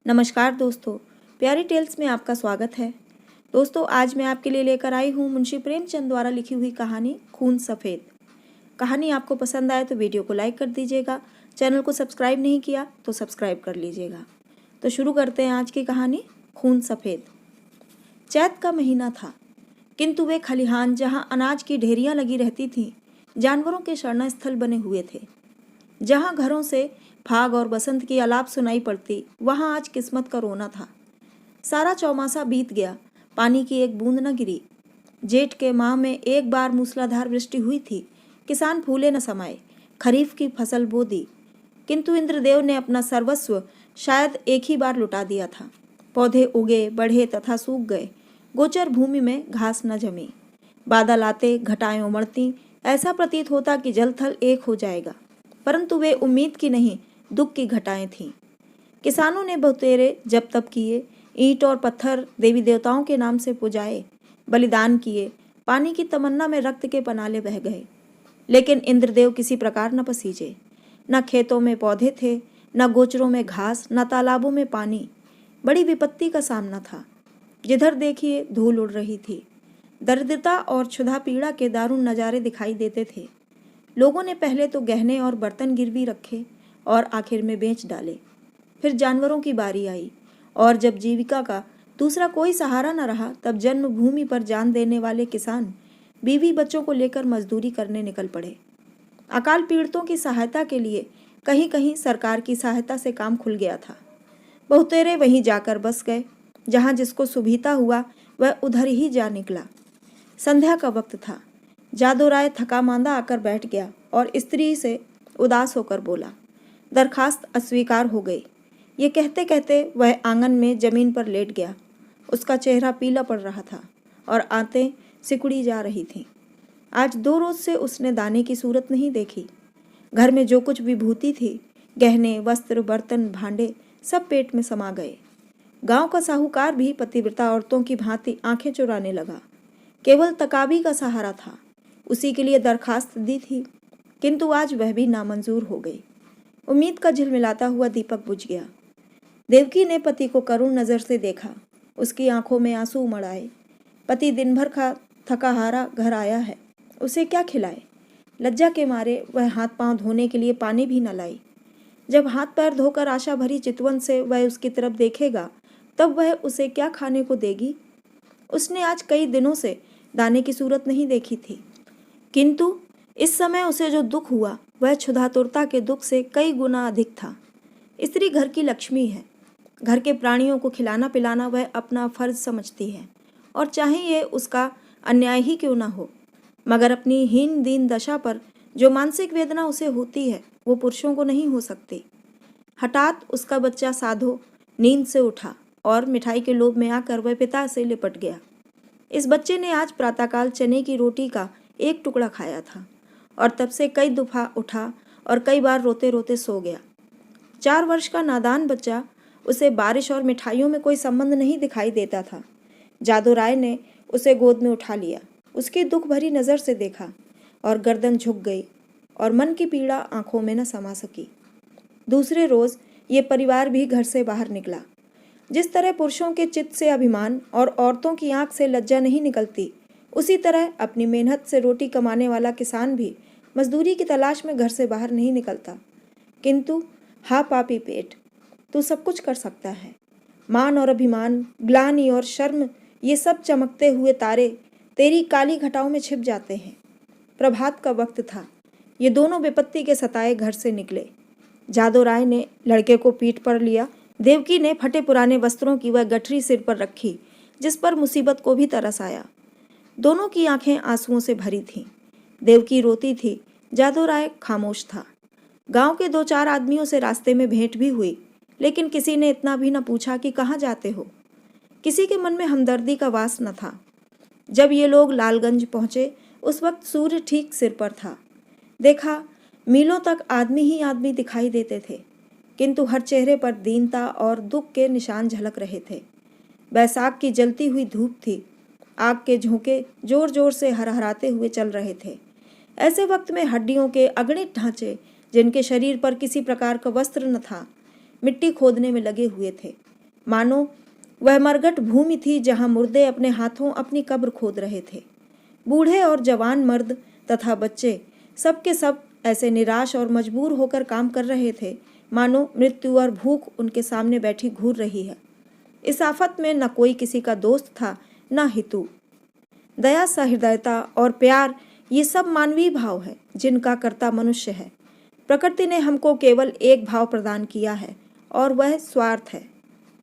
नमस्कार दोस्तों, प्यारी टेल्स में आपका स्वागत है। दोस्तों, आज मैं आपके लिए लेकर आई हूँ मुंशी प्रेमचंद द्वारा लिखी हुई कहानी खून सफ़ेद। कहानी आपको पसंद आए तो वीडियो को लाइक कर दीजिएगा। चैनल को सब्सक्राइब नहीं किया तो सब्सक्राइब कर लीजिएगा। तो शुरू करते हैं आज की कहानी खून सफ़ेद। चैत का महीना था, किंतु वे खलिहान जहाँ अनाज की ढेरियाँ लगी रहती थीं, जानवरों के शरण स्थल बने हुए थे। जहाँ घरों से फाग और बसंत की आलाप सुनाई पड़ती, वहाँ आज किस्मत का रोना था। सारा चौमासा बीत गया, पानी की एक बूंद न गिरी। जेठ के माह में एक बार मूसलाधार वृष्टि हुई थी। किसान फूले न समाये, खरीफ की फसल बो दी, किंतु इंद्रदेव ने अपना सर्वस्व शायद एक ही बार लुटा दिया था। पौधे उगे, बढ़े तथा सूख गए। गोचर भूमि में घास न जमी। बादल आते, घटाएं उमड़ती, ऐसा प्रतीत होता कि जल थल एक हो जाएगा, परंतु वे उम्मीद की नहीं, दुख की घटाएं थीं। किसानों ने बहुतेरे जप तप किए, ईंट और पत्थर देवी देवताओं के नाम से पुजाए, बलिदान किए, पानी की तमन्ना में रक्त के पनाले बह गए, लेकिन इंद्रदेव किसी प्रकार न पसीजे। न खेतों में पौधे थे, न गोचरों में घास, न तालाबों में पानी। बड़ी विपत्ति का सामना था। जिधर देखिए धूल उड़ रही थी। दरिद्रता और क्षुधा पीड़ा के दारुण नज़ारे दिखाई देते थे। लोगों ने पहले तो गहने और बर्तन गिरवी रखे और आखिर में बेच डाले। फिर जानवरों की बारी आई, और जब जीविका का दूसरा कोई सहारा न रहा, तब जन्मभूमि पर जान देने वाले किसान बीवी बच्चों को लेकर मजदूरी करने निकल पड़े। अकाल पीड़ितों की सहायता के लिए कहीं कहीं सरकार की सहायता से काम खुल गया था। बहुतेरे वहीं जाकर बस गए। जहाँ जिसको सुविधा हुआ वह उधर ही जा निकला। संध्या का वक्त था। जादू राय थका मांदा आकर बैठ गया और स्त्री से उदास होकर बोला, दरखास्त अस्वीकार हो गई। ये कहते कहते वह आंगन में जमीन पर लेट गया। उसका चेहरा पीला पड़ रहा था और आंतें सिकुड़ी जा रही थीं। आज 2 रोज से उसने दाने की सूरत नहीं देखी। घर में जो कुछ विभूति थी, गहने, वस्त्र, बर्तन, भांडे, सब पेट में समा गए। गांव का साहूकार भी पतिव्रता औरतों की भांति आंखें चुराने लगा। केवल तकाबी का सहारा था। उसी के लिए दरखास्त दी थी, किंतु आज वह भी नामंजूर हो गई। उम्मीद का झिलमिलाता हुआ दीपक बुझ गया। देवकी ने पति को करुण नज़र से देखा। उसकी आंखों में आंसू उमड़ आए। पति दिन भर का थका हारा घर आया है, उसे क्या खिलाए? लज्जा के मारे वह हाथ पांव धोने के लिए पानी भी न लाई। जब हाथ पैर धोकर आशा भरी चितवन से वह उसकी तरफ देखेगा, तब वह उसे क्या खाने को देगी? उसने आज कई दिनों से दाने की सूरत नहीं देखी थी, किंतु इस समय उसे जो दुख हुआ वह क्षुधातुरता के दुख से कई गुना अधिक था। स्त्री घर की लक्ष्मी है। घर के प्राणियों को खिलाना पिलाना वह अपना फर्ज समझती है, और चाहे ये उसका अन्याय ही क्यों ना हो। मगर अपनी हीन दीन दशा पर जो मानसिक वेदना उसे होती है, वो पुरुषों को नहीं हो सकती। हठात उसका बच्चा साधो नींद से उठा और मिठाई के लोभ में आकर वह पिता से लिपट गया। इस बच्चे ने आज प्रातःकाल चने की रोटी का एक टुकड़ा खाया था और तब से कई दफा उठा और कई बार रोते रोते सो गया। 4 वर्ष का नादान बच्चा, उसे बारिश और मिठाइयों में कोई संबंध नहीं दिखाई देता था। जादू राय ने उसे गोद में उठा लिया, उसकी दुख भरी नज़र से देखा और गर्दन झुक गई और मन की पीड़ा आंखों में न समा सकी। दूसरे रोज ये परिवार भी घर से बाहर निकला। जिस तरह पुरुषों के चित्त से अभिमान और औरतों की आंख से लज्जा नहीं निकलती, उसी तरह अपनी मेहनत से रोटी कमाने वाला किसान भी मजदूरी की तलाश में घर से बाहर नहीं निकलता। किंतु हा पापी पेट, तू सब कुछ कर सकता है। मान और अभिमान, ग्लानि और शर्म, ये सब चमकते हुए तारे तेरी काली घटाओं में छिप जाते हैं। प्रभात का वक्त था। ये दोनों विपत्ति के सताए घर से निकले। जादू राय ने लड़के को पीठ पर लिया। देवकी ने फटे पुराने वस्त्रों की वह गठरी सिर पर रखी, जिस पर मुसीबत को भी तरस आया। दोनों की आंखें आंसुओं से भरी थीं। देवकी रोती थी, जादू राय खामोश था। गांव के 2-4 आदमियों से रास्ते में भेंट भी हुई, लेकिन किसी ने इतना भी न पूछा कि कहाँ जाते हो। किसी के मन में हमदर्दी का वास न था। जब ये लोग लालगंज पहुँचे, उस वक्त सूर्य ठीक सिर पर था। देखा, मीलों तक आदमी ही आदमी दिखाई देते थे, किंतु हर चेहरे पर दीनता और दुख के निशान झलक रहे थे। बैसाख की जलती हुई धूप थी। आग के झोंके जोर जोर से हरहराते हुए चल रहे थे। ऐसे वक्त में हड्डियों के अगणित ढांचे, जिनके शरीर पर किसी प्रकार का वस्त्र न था, मिट्टी खोदने में लगे हुए थे। मानो वह मरघट भूमि थी जहाँ मुर्दे अपने हाथों अपनी कब्र खोद रहे थे। बूढ़े और जवान मर्द तथा बच्चे सब के सब ऐसे निराश और मजबूर होकर काम कर रहे थे मानो मृत्यु और भूख उनके सामने बैठी घूर रही है। इस आफत में न कोई किसी का दोस्त था न हितू। दया, सहृदयता और प्यार ये सब मानवीय भाव है जिनका कर्ता मनुष्य है। प्रकृति ने हमको केवल एक भाव प्रदान किया है और वह स्वार्थ है।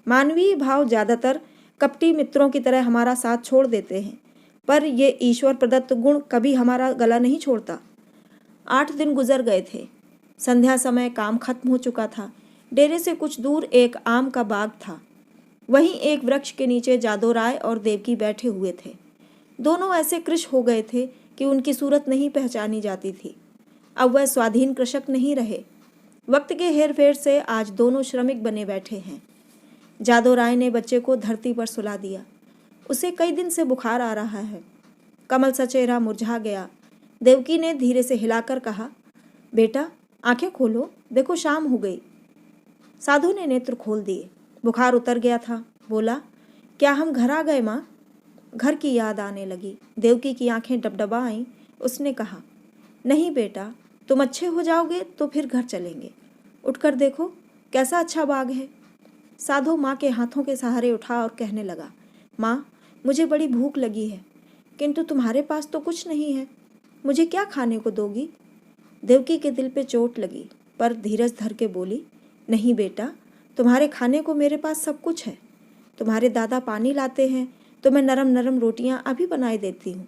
मानवीय भाव ज़्यादातर कपटी मित्रों की तरह हमारा साथ छोड़ देते हैं, पर ये ईश्वर प्रदत्त गुण कभी हमारा गला नहीं छोड़ता। 8 दिन गुजर गए थे। संध्या समय काम खत्म हो चुका था। डेरे से कुछ दूर एक आम का बाग था। वहीं एक वृक्ष के नीचे जादू राय और देवकी बैठे हुए थे। दोनों ऐसे कृश हो गए थे कि उनकी सूरत नहीं पहचानी जाती थी। अब वह स्वाधीन कृषक नहीं रहे। वक्त के हेरफेर से आज दोनों श्रमिक बने बैठे हैं। जादू राय ने बच्चे को धरती पर सुला दिया। उसे कई दिन से बुखार आ रहा है। कमल सा चेहरा मुरझा गया। देवकी ने धीरे से हिलाकर कहा, बेटा आंखें खोलो, देखो शाम हो गई। साधु ने नेत्र खोल दिए। बुखार उतर गया था। बोला, क्या हम घर आ गए माँ? घर की याद आने लगी। देवकी की आंखें डबडबा आईं। उसने कहा, नहीं बेटा, तुम अच्छे हो जाओगे तो फिर घर चलेंगे। उठकर देखो कैसा अच्छा बाग है। साधु माँ के हाथों के सहारे उठा और कहने लगा, माँ मुझे बड़ी भूख लगी है, किंतु तुम्हारे पास तो कुछ नहीं है। मुझे क्या खाने को दोगी? देवकी के दिल पे चोट लगी, पर धीरज धर के बोली, नहीं बेटा, तुम्हारे खाने को मेरे पास सब कुछ है। तुम्हारे दादा पानी लाते हैं तो मैं नरम नरम रोटियां अभी बनाई देती हूँ।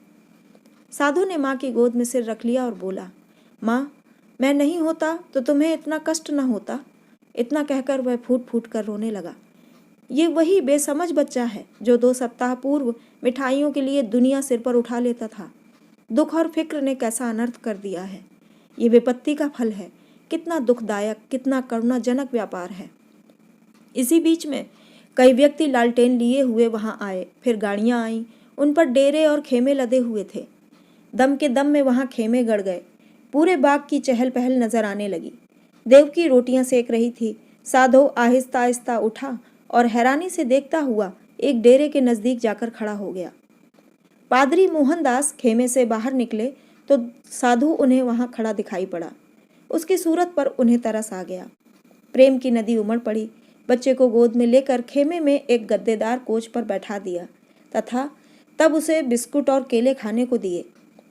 साधु ने माँ की गोद में सिर रख लिया और बोला, माँ मैं नहीं होता तो तुम्हें इतना कष्ट न होता। इतना कहकर वह फूट फूट कर रोने लगा। ये वही बेसमझ बच्चा है जो 2 सप्ताह पूर्व मिठाइयों के लिए दुनिया सिर पर उठा लेता था। दुख और फिक्र ने कैसा अनर्थ कर दिया है। ये विपत्ति का फल है। कितना दुखदायक, कितना करुणाजनक व्यापार है। इसी बीच में कई व्यक्ति लालटेन लिए हुए वहां आए। फिर गाड़ियां आईं। उन पर डेरे और खेमे लदे हुए थे। दम के दम में वहां खेमे गड़ गए। पूरे बाग की चहल पहल नजर आने लगी। देवकी रोटियां सेक रही थी। साधु आहिस्ता आहिस्ता उठा और हैरानी से देखता हुआ एक डेरे के नजदीक जाकर खड़ा हो गया। पादरी मोहनदास खेमे से बाहर निकले तो साधु उन्हें वहां खड़ा दिखाई पड़ा। उसकी सूरत पर उन्हें तरस आ गया। प्रेम की नदी उमड़ पड़ी। बच्चे को गोद में लेकर खेमे में एक गद्देदार कोच पर बैठा दिया तथा तब उसे बिस्कुट और केले खाने को दिए।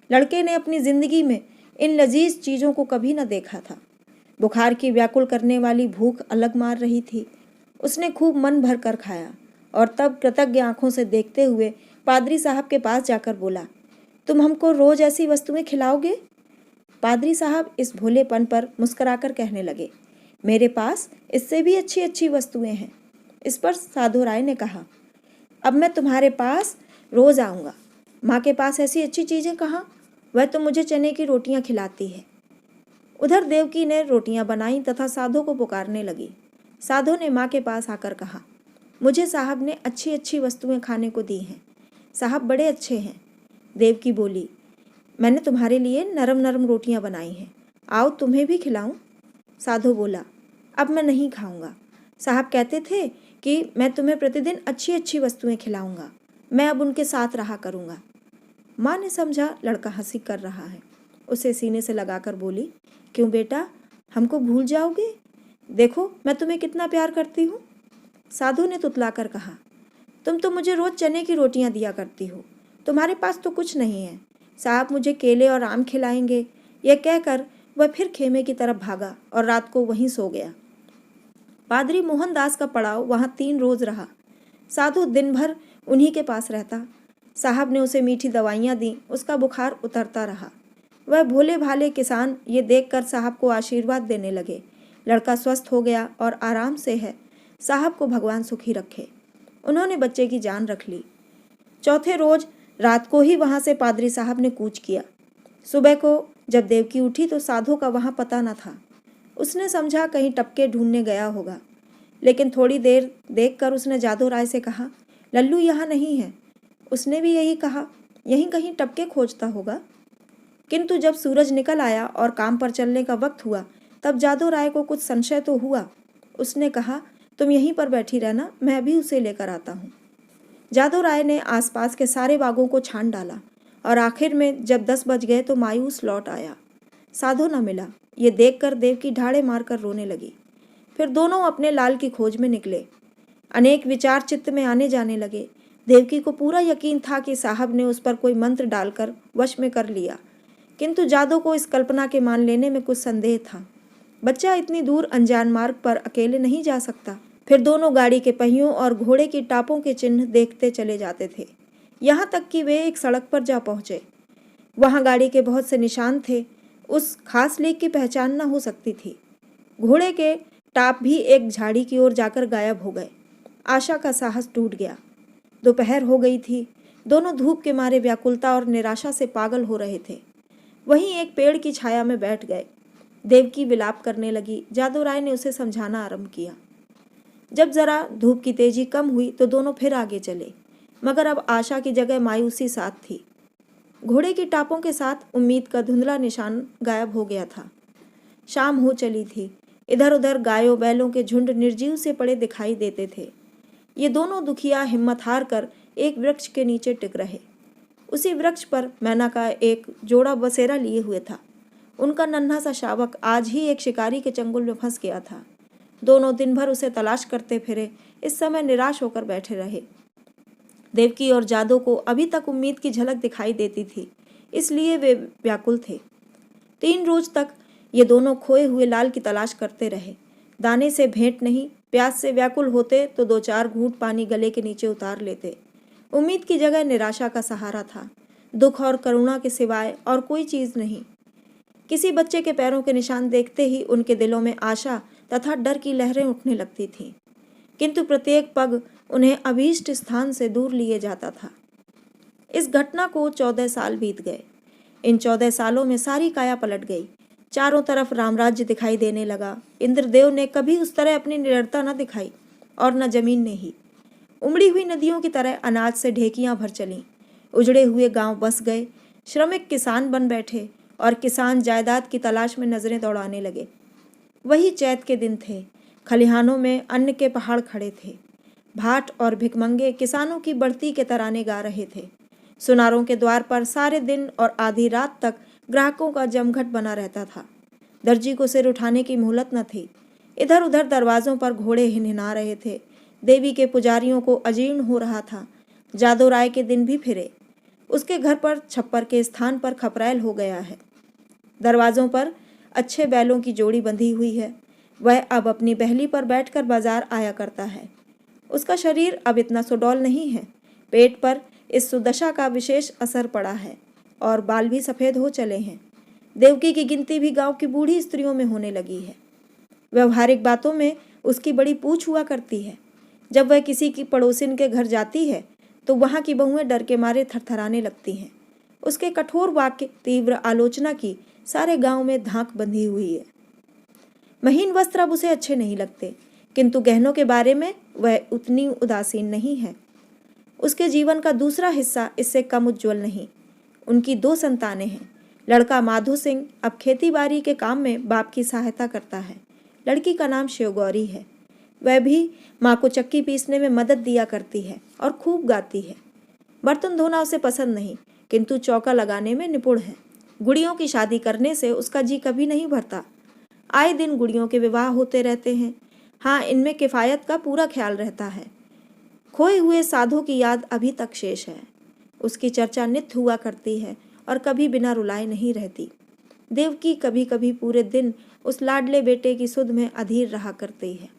लड़के ने अपनी जिंदगी में इन लजीज चीज़ों को कभी न देखा था। बुखार की व्याकुल करने वाली भूख अलग मार रही थी। उसने खूब मन भर कर खाया और तब कृतज्ञ आंखों से देखते हुए पादरी साहब के पास जाकर बोला, तुम हमको रोज ऐसी वस्तुएं खिलाओगे? पादरी साहब इस भोलेपन पर मुस्कुराकर कहने लगे, मेरे पास इससे भी अच्छी अच्छी वस्तुएं हैं। इस पर साधु राय ने कहा, अब मैं तुम्हारे पास रोज आऊँगा। माँ के पास ऐसी अच्छी चीज़ें कहाँ? वह तो मुझे चने की रोटियां खिलाती है। उधर देवकी ने रोटियां बनाई तथा साधु को पुकारने लगी। साधु ने माँ के पास आकर कहा, मुझे साहब ने अच्छी अच्छी वस्तुएं खाने को दी हैं। साहब बड़े अच्छे हैं। देवकी बोली, मैंने तुम्हारे लिए नरम नरम रोटियां बनाई हैं, आओ तुम्हें भी खिलाऊं। साधु बोला, अब मैं नहीं खाऊंगा। साहब कहते थे कि मैं तुम्हें प्रतिदिन अच्छी अच्छी वस्तुएं खिलाऊंगा। मैं अब उनके साथ रहा करूंगा। माँ ने समझा लड़का हंसी कर रहा है। उसे सीने से लगाकर बोली, क्यों बेटा, हमको भूल जाओगे? देखो मैं तुम्हें कितना प्यार करती हूँ। साधु ने तुतलाकर कहा, तुम तो मुझे रोज चने की रोटियां दिया करती हो, तुम्हारे पास तो कुछ नहीं है। साहब मुझे केले और आम खिलाएंगे। यह कहकर वह फिर खेमे की तरफ भागा और रात को वहीं सो गया। पादरी मोहनदास का पड़ाव वहाँ 3 रोज रहा। साधु दिन भर उन्हीं के पास रहता। साहब ने उसे मीठी दवाइयाँ दी। उसका बुखार उतरता रहा। वह भोले भाले किसान ये देखकर साहब को आशीर्वाद देने लगे, लड़का स्वस्थ हो गया और आराम से है। साहब को भगवान सुखी रखे। उन्होंने बच्चे की जान रख ली। चौथे रोज रात को ही वहाँ से पादरी साहब ने कूच किया। सुबह को जब देवकी उठी तो साधु का वहाँ पता न था। उसने समझा कहीं टपके ढूंढने गया होगा, लेकिन थोड़ी देर देखकर उसने जादू राय से कहा, लल्लू यहाँ नहीं है। उसने भी यही कहा, यहीं कहीं टपके खोजता होगा। किंतु जब सूरज निकल आया और काम पर चलने का वक्त हुआ तब जादू राय को कुछ संशय तो हुआ। उसने कहा, तुम यहीं पर बैठी रहना, मैं अभी उसे लेकर आता हूँ। जादू राय ने आसपास के सारे बागों को छान डाला और आखिर में जब 10 बज गए तो मायूस लौट आया। साधु न मिला। ये देखकर देवकी ढाड़े मारकर रोने लगी। फिर दोनों अपने लाल की खोज में निकले। अनेक विचार चित्त में आने जाने लगे। देवकी को पूरा यकीन था कि साहब ने उस पर कोई मंत्र डालकर वश में कर लिया, किंतु जादू को इस कल्पना के मान लेने में कुछ संदेह था। बच्चा इतनी दूर अनजान मार्ग पर अकेले नहीं जा सकता। फिर दोनों गाड़ी के पहियों और घोड़े की टापों के चिन्ह देखते चले जाते थे, यहाँ तक कि वे एक सड़क पर जा पहुंचे। वहां गाड़ी के बहुत से निशान थे। उस खास लेक की पहचान न हो सकती थी। घोड़े के टाप भी एक झाड़ी की ओर जाकर गायब हो गए। आशा का साहस टूट गया। दोपहर हो गई थी। दोनों धूप के मारे व्याकुलता और निराशा से पागल हो रहे थे। वहीं एक पेड़ की छाया में बैठ गए। देवकी विलाप करने लगी। जादू राय ने उसे समझाना आरंभ किया। जब जरा धूप की तेजी कम हुई तो दोनों फिर आगे चले, मगर अब आशा की जगह मायूसी साथ थी। घोड़े की टापों के साथ उम्मीद का धुंधला निशान गायब हो गया था। शाम हो चली थी। इधर उधर गायों बैलों के झुंड निर्जीव से पड़े दिखाई देते थे। ये दोनों दुखिया हिम्मत हार कर एक वृक्ष के नीचे टिक रहे। उसी वृक्ष पर मैना का एक जोड़ा बसेरा लिए हुए था। उनका नन्हा सा शावक आज ही एक शिकारी के चंगुल में फंस गया था। दोनों दिन भर उसे तलाश करते फिरे। इस समय निराश होकर बैठे रहे। देवकी और जादू को अभी तक उम्मीद की झलक दिखाई देती थी, इसलिए वे व्याकुल थे। 3 रोज तक ये दोनों खोए हुए लाल की तलाश करते रहे। दाने से भेंट नहीं, प्यास से व्याकुल होते तो 2-4 घूंट पानी गले के नीचे उतार लेते। उम्मीद की जगह निराशा का सहारा था। दुख और करुणा के सिवाय और कोई चीज नहीं। किसी बच्चे के पैरों के निशान देखते ही उनके दिलों में आशा तथा डर की लहरें उठने लगती थीं, किंतु प्रत्येक पग उन्हें अभीष्ट स्थान से दूर लिए जाता था। इस घटना को 14 साल बीत गए। इन 14 सालों में सारी काया पलट गई। चारों तरफ रामराज्य दिखाई देने लगा। इंद्रदेव ने कभी उस तरह अपनी निडरता न दिखाई और न जमीन ने ही। उमड़ी हुई नदियों की तरह अनाज से ढेकियां भर चलीं। उजड़े हुए गांव बस गए। श्रमिक किसान बन बैठे और किसान जायदाद की तलाश में नजरें दौड़ाने लगे। वही चैत के दिन थे। खलिहानों में अन्न के पहाड़ खड़े थे। भाट और भिखमंगे किसानों की बढ़ती के तराने गा रहे थे। सुनारों के द्वार पर सारे दिन और आधी रात तक ग्राहकों का जमघट बना रहता था। दर्जी को सिर उठाने की मोहलत न थी। इधर उधर दरवाजों पर घोड़े हिनहिना रहे थे। देवी के पुजारियों को अजीर्ण हो रहा था। जादू राय के दिन भी फिरे। उसके घर पर छप्पर के स्थान पर खपरैल हो गया है। दरवाजों पर अच्छे बैलों की जोड़ी बंधी हुई है। वह अब अपनी बहली पर बैठकर बाजार आया करता है। उसका शरीर अब इतना सुडौल नहीं है। पेट पर इस सुदशा का विशेष असर पड़ा है और बाल भी सफ़ेद हो चले हैं। देवकी की गिनती भी गांव की बूढ़ी स्त्रियों में होने लगी है। व्यवहारिक बातों में उसकी बड़ी पूछ हुआ करती है। जब वह किसी की पड़ोसिन के घर जाती है तो वहाँ की बहुएं डर के मारे थरथराने लगती हैं। उसके कठोर वाक्य, तीव्र आलोचना की सारे गांव में धाक बंधी हुई है। महीन वस्त्र अब उसे अच्छे नहीं लगते, किंतु गहनों के बारे में वह उतनी उदासीन नहीं है। उसके जीवन का दूसरा हिस्सा इससे कम उज्जवल नहीं। उनकी 2 संतानें हैं। लड़का माधो सिंह अब खेतीबाड़ी के काम में बाप की सहायता करता है। लड़की का नाम शिवगौरी है। वह भी माँ को चक्की पीसने में मदद दिया करती है और खूब गाती है। बर्तन धोना उसे पसंद नहीं, किंतु चौका लगाने में निपुण है। गुड़ियों की शादी करने से उसका जी कभी नहीं भरता। आए दिन गुड़ियों के विवाह होते रहते हैं। हाँ, इनमें किफ़ायत का पूरा ख्याल रहता है। खोए हुए साधु की याद अभी तक शेष है। उसकी चर्चा नित्य हुआ करती है और कभी बिना रुलाए नहीं रहती। देवकी कभी कभी पूरे दिन उस लाडले बेटे की सुध में अधीर रहा करती है।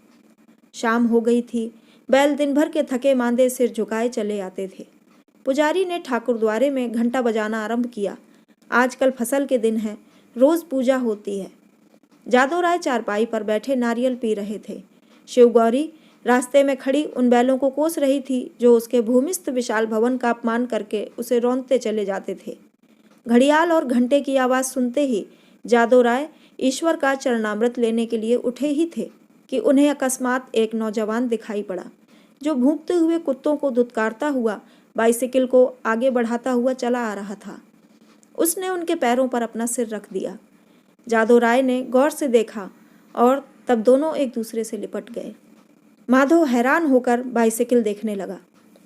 शाम हो गई थी। बैल दिन भर के थके मांदे सिर झुकाए चले आते थे। पुजारी ने ठाकुर द्वारे में घंटा बजाना आरंभ किया। आजकल फसल के दिन है, रोज पूजा होती है। जादू राय चारपाई पर बैठे नारियल पी रहे थे। शिवगौरी रास्ते में खड़ी उन बैलों को कोस रही थी जो उसके भूमिस्थ विशाल भवन का अपमान करके उसे रौंदते चले जाते थे। घड़ियाल और घंटे की आवाज़ सुनते ही जादू राय ईश्वर का चरणामृत लेने के लिए उठे ही थे कि उन्हें अकस्मात एक नौजवान दिखाई पड़ा, जो भूखते हुए कुत्तों को धुतकारता हुआ बाइसिकल को आगे बढ़ाता हुआ चला आ रहा था। उसने उनके पैरों पर अपना सिर रख दिया। जादू राय ने गौर से देखा और तब दोनों एक दूसरे से लिपट गए। माधव हैरान होकर बाइसिकल देखने लगा।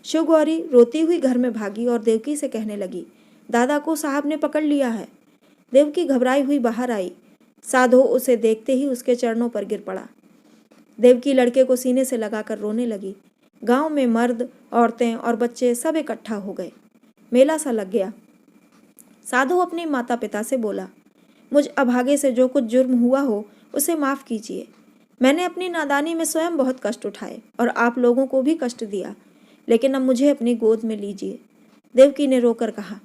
शिवगौरी रोती हुई घर में भागी और देवकी से कहने लगी, दादा को साहब ने पकड़ लिया है। देवकी घबराई हुई बाहर आई। साधो उसे देखते ही उसके चरणों पर गिर पड़ा। देवकी लड़के को सीने से लगाकर रोने लगी। गांव में मर्द, औरतें और बच्चे सब इकट्ठा हो गए। मेला सा लग गया। साधु अपने माता पिता से बोला, मुझ अभागे से जो कुछ जुर्म हुआ हो उसे माफ़ कीजिए। मैंने अपनी नादानी में स्वयं बहुत कष्ट उठाए और आप लोगों को भी कष्ट दिया, लेकिन अब मुझे अपनी गोद में लीजिए। देवकी ने रोकर कहा,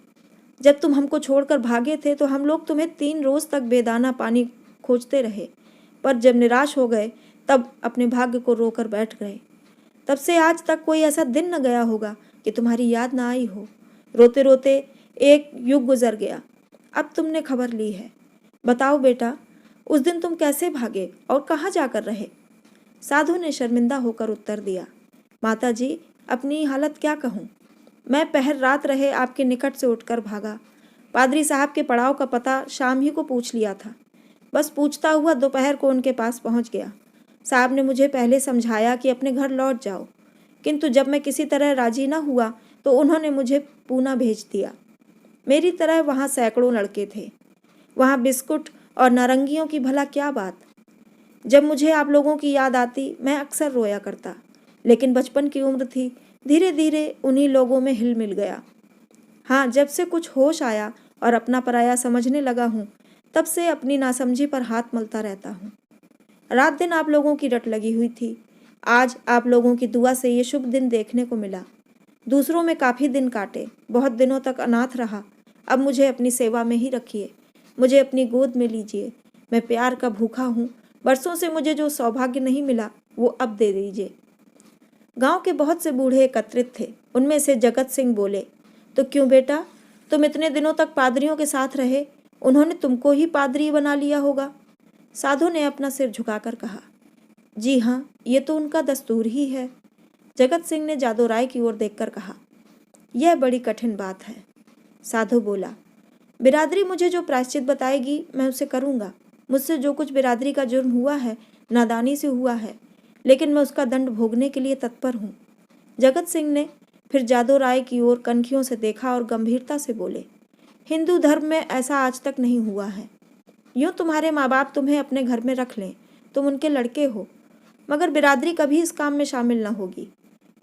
जब तुम हमको छोड़कर भागे थे तो हम लोग तुम्हें 3 रोज तक बेदाना पानी खोजते रहे, पर जब निराश हो गए तब अपने भाग्य को रोकर बैठ गए। तब से आज तक कोई ऐसा दिन न गया होगा कि तुम्हारी याद ना आई हो। रोते रोते एक युग गुजर गया। अब तुमने खबर ली है। बताओ बेटा, उस दिन तुम कैसे भागे और कहाँ जाकर रहे? साधु ने शर्मिंदा होकर उत्तर दिया, माता जी, अपनी हालत क्या कहूँ। मैं पहर रात रहे आपके निकट से उठकर भागा। पादरी साहब के पड़ाव का पता शाम ही को पूछ लिया था। बस पूछता हुआ दोपहर को उनके पास पहुँच गया। साहब ने मुझे पहले समझाया कि अपने घर लौट जाओ, किंतु जब मैं किसी तरह राजी न हुआ तो उन्होंने मुझे पूना भेज दिया। मेरी तरह वहाँ सैकड़ों लड़के थे। वहाँ बिस्कुट और नारंगियों की भला क्या बात। जब मुझे आप लोगों की याद आती मैं अक्सर रोया करता, लेकिन बचपन की उम्र थी, धीरे धीरे उन्हीं लोगों में हिल मिल गया। हाँ, जब से कुछ होश आया और अपना पराया समझने लगा हूँ, तब से अपनी नासमझी पर हाथ मलता रहता हूँ। रात दिन आप लोगों की रट लगी हुई थी। आज आप लोगों की दुआ से ये शुभ दिन देखने को मिला। दूसरों में काफ़ी दिन काटे, बहुत दिनों तक अनाथ रहा। अब मुझे अपनी सेवा में ही रखिए, मुझे अपनी गोद में लीजिए। मैं प्यार का भूखा हूँ। बरसों से मुझे जो सौभाग्य नहीं मिला वो अब दे दीजिए। गांव के बहुत से बूढ़े एकत्रित थे। उनमें से जगत सिंह बोले, तो क्यों बेटा, तुम इतने दिनों तक पादरियों के साथ रहे, उन्होंने तुमको ही पादरी बना लिया होगा। साधु ने अपना सिर झुकाकर कहा, जी हाँ, ये तो उनका दस्तूर ही है। जगत सिंह ने जादू राय की ओर देखकर कहा, यह बड़ी कठिन बात है। साधु बोला, बिरादरी मुझे जो प्रायश्चित बताएगी मैं उसे करूँगा। मुझसे जो कुछ बिरादरी का जुर्म हुआ है नादानी से हुआ है, लेकिन मैं उसका दंड भोगने के लिए तत्पर हूँ। जगत सिंह ने फिर जादू राय की ओर कनखियों से देखा और गंभीरता से बोले, हिंदू धर्म में ऐसा आज तक नहीं हुआ है। यूँ तुम्हारे माँ बाप तुम्हें अपने घर में रख लें, तुम उनके लड़के हो, मगर बिरादरी कभी इस काम में शामिल न होगी।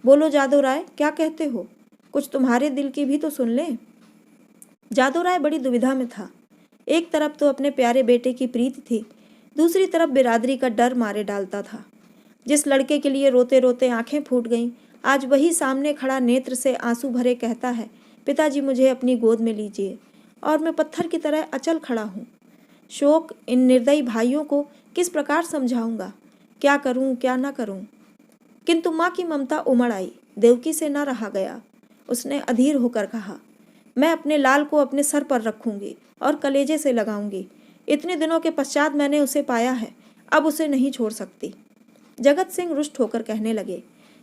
बोलो जादू राय, क्या कहते हो? कुछ तुम्हारे दिल की भी तो सुन लें। जादू राय बड़ी दुविधा में था। एक तरफ तो अपने प्यारे बेटे की प्रीति थी, दूसरी तरफ बिरादरी का डर मारे डालता था। जिस लड़के के लिए रोते रोते आंखें फूट गईं, आज वही सामने खड़ा नेत्र से आंसू भरे कहता है, पिताजी मुझे अपनी गोद में लीजिए, और मैं पत्थर की तरह अचल खड़ा हूँ। शोक इन निर्दयी भाइयों को किस प्रकार समझाऊंगा, क्या करूं क्या ना करूं। किंतु माँ की ममता उमड़ आई। देवकी से न रहा गया। उसने अधीर होकर कहा, मैं अपने लाल को अपने सर पर रखूंगी और कलेजे से लगाऊंगी। इतने दिनों के पश्चात मैंने उसे पाया है, अब उसे नहीं छोड़ सकती। जगत सिंह रुष्ट होकर कहने लगे,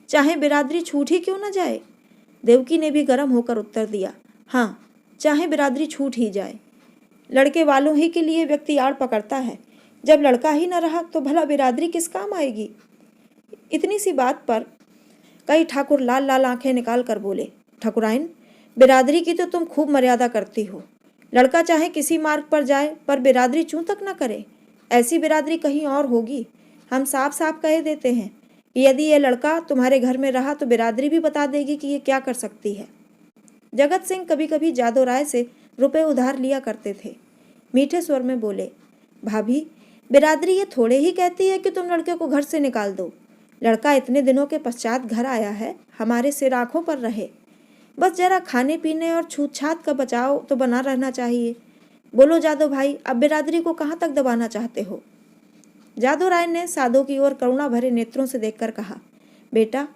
चाहे बिरादरी छूट ही क्यों न जाए। देवकी ने भी गर्म होकर उत्तर दिया, हाँ, चाहे बिरादरी छूट ही जाए। लड़के वालों ही के लिए व्यक्ति आड़ पकड़ता है, जब लड़का ही न रहा तो भला बिरादरी किस काम आएगी। इतनी सी बात पर कई ठाकुर लाल लाल आंखें निकाल कर बोले, ठाकुराइन, बिरादरी की तो तुम खूब मर्यादा करती हो। लड़का चाहे किसी मार्ग पर जाए, पर बिरादरी चूं तक न करे। ऐसी बिरादरी कहीं और होगी। हम साफ साफ कह देते हैं कि यदि यह लड़का तुम्हारे घर में रहा तो बिरादरी भी बता देगी कि ये क्या कर सकती है। जगत सिंह कभी कभी जादू राय से रुपए उधार लिया करते थे। मीठे स्वर में बोले, भाभी, बिरादरी ये थोड़े ही कहती है कि तुम लड़के को घर से निकाल दो। लड़का इतने दिनों के पश्चात घर आया है, हमारे सिर आंखों पर रहे। बस जरा खाने पीने और छूत छात का बचाव तो बना रहना चाहिए। बोलो जादू भाई, अब बिरादरी को कहाँ तक दबाना चाहते हो। जादू राय ने साधु की ओर करुणा भरे नेत्रों से देखकर कहा, बेटा,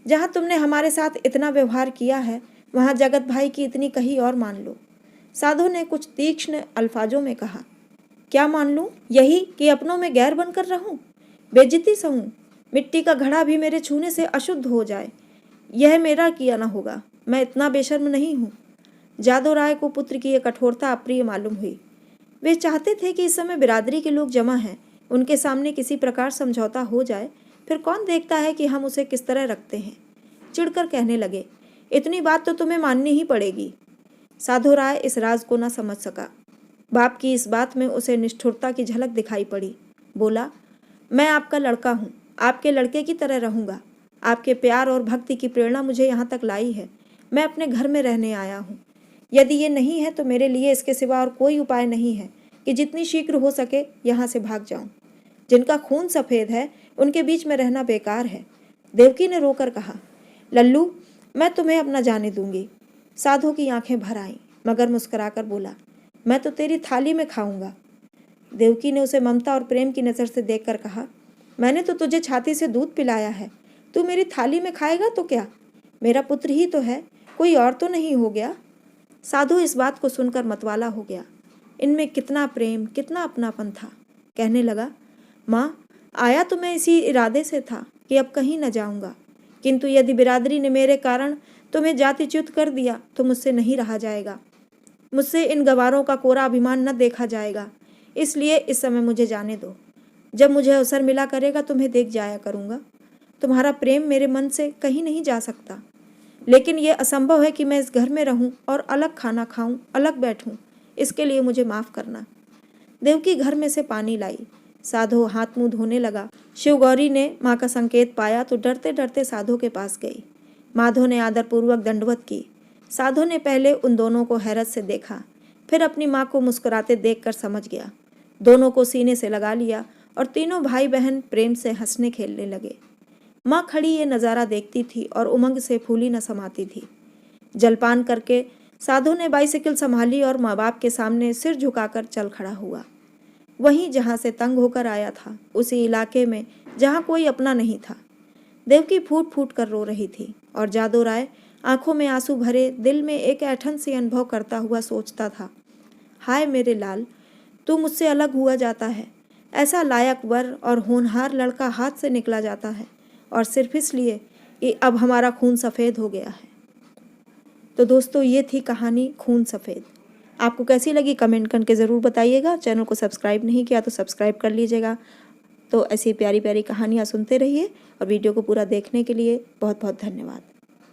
जहाँ तुमने हमारे साथ इतना व्यवहार किया है, वहाँ जगत भाई की इतनी कही और मान लो। साधु ने कुछ तीक्ष्ण अल्फाजों में कहा, क्या मान लूँ? यही कि अपनों में गैर बनकर रहूं, बेइज्जती सहूं, मिट्टी का घड़ा भी मेरे छूने से अशुद्ध हो जाए, यह मेरा किया न होगा। मैं इतना बेशर्म नहीं हूँ। जादू राय को पुत्र की यह कठोरता अप्रिय मालूम हुई। वे चाहते थे कि इस समय बिरादरी के लोग जमा हैं, उनके सामने किसी प्रकार समझौता हो जाए फिर कौन देखता है कि हम उसे किस तरह रखते हैं। चिढ़कर कहने लगे, इतनी बात तो तुम्हें माननी ही पड़ेगी। साधु राय इस राज को न समझ सका। बाप की इस बात में उसे निष्ठुरता की झलक दिखाई पड़ी। बोला, मैं आपका लड़का हूँ, आपके लड़के की तरह रहूँगा। आपके प्यार और भक्ति की प्रेरणा मुझे यहाँ तक लाई है। मैं अपने घर में रहने आया हूँ। यदि ये नहीं है तो मेरे लिए इसके सिवा और कोई उपाय नहीं है कि जितनी शीघ्र हो सके यहाँ से भाग जाऊँ। जिनका खून सफ़ेद है उनके बीच में रहना बेकार है। देवकी ने रोकर कहा, लल्लू, मैं तुम्हें अपना जाने दूंगी। साधु की आंखें भर आईं, मगर मुस्कुराकर बोला, मैं तो तेरी थाली में खाऊंगा। देवकी ने उसे ममता और प्रेम की नज़र से देखकर कहा, मैंने तो तुझे छाती से दूध पिलाया है, तू मेरी थाली में खाएगा तो क्या? मेरा पुत्र ही तो है, कोई और तो नहीं हो गया। साधु इस बात को सुनकर मतवाला हो गया। इनमें कितना प्रेम, कितना अपनापन था। कहने लगा, माँ, आया तो मैं इसी इरादे से था कि अब कहीं न जाऊंगा, किंतु यदि बिरादरी ने मेरे कारण तुम्हें जातिच्युत कर दिया तो मुझसे नहीं रहा जाएगा। मुझसे इन गवारों का कोरा अभिमान न देखा जाएगा, इसलिए इस समय मुझे जाने दो। जब मुझे अवसर मिला करेगा तुम्हें देख जाया करूँगा। तुम्हारा प्रेम मेरे मन से कहीं नहीं जा सकता, लेकिन यह असंभव है कि मैं इस घर में रहूं और अलग खाना खाऊं, अलग बैठूं। इसके लिए मुझे माफ़ करना। देवकी घर में से पानी लाई। साधु हाथ मुंह धोने लगा। शिवगौरी ने माँ का संकेत पाया तो डरते डरते साधु के पास गई। माधो ने आदरपूर्वक दंडवत की। साधु ने पहले उन दोनों को हैरत से देखा, फिर अपनी माँ को मुस्कुराते देखकर समझ गया। दोनों को सीने से लगा लिया और तीनों भाई बहन प्रेम से हंसने खेलने लगे। माँ खड़ी ये नज़ारा देखती थी और उमंग से फूली न समाती थी। जलपान करके साधु ने बाइसिकल संभाली और माँ बाप के सामने सिर झुकाकर चल खड़ा हुआ। वहीं जहाँ से तंग होकर आया था, उसी इलाके में जहाँ कोई अपना नहीं था। देवकी फूट फूट कर रो रही थी और जादू राय आंखों में आंसू भरे दिल में एक ऐंठन से अनुभव करता हुआ सोचता था, हाय मेरे लाल, तू मुझसे अलग हुआ जाता है। ऐसा लायक वर और होनहार लड़का हाथ से निकला जाता है, और सिर्फ इसलिए कि अब हमारा खून सफ़ेद हो गया है। तो दोस्तों, ये थी कहानी खून सफ़ेद। आपको कैसी लगी कमेंट करके ज़रूर बताइएगा। चैनल को सब्सक्राइब नहीं किया तो सब्सक्राइब कर लीजिएगा। तो ऐसी प्यारी प्यारी कहानियाँ सुनते रहिए और वीडियो को पूरा देखने के लिए बहुत बहुत धन्यवाद।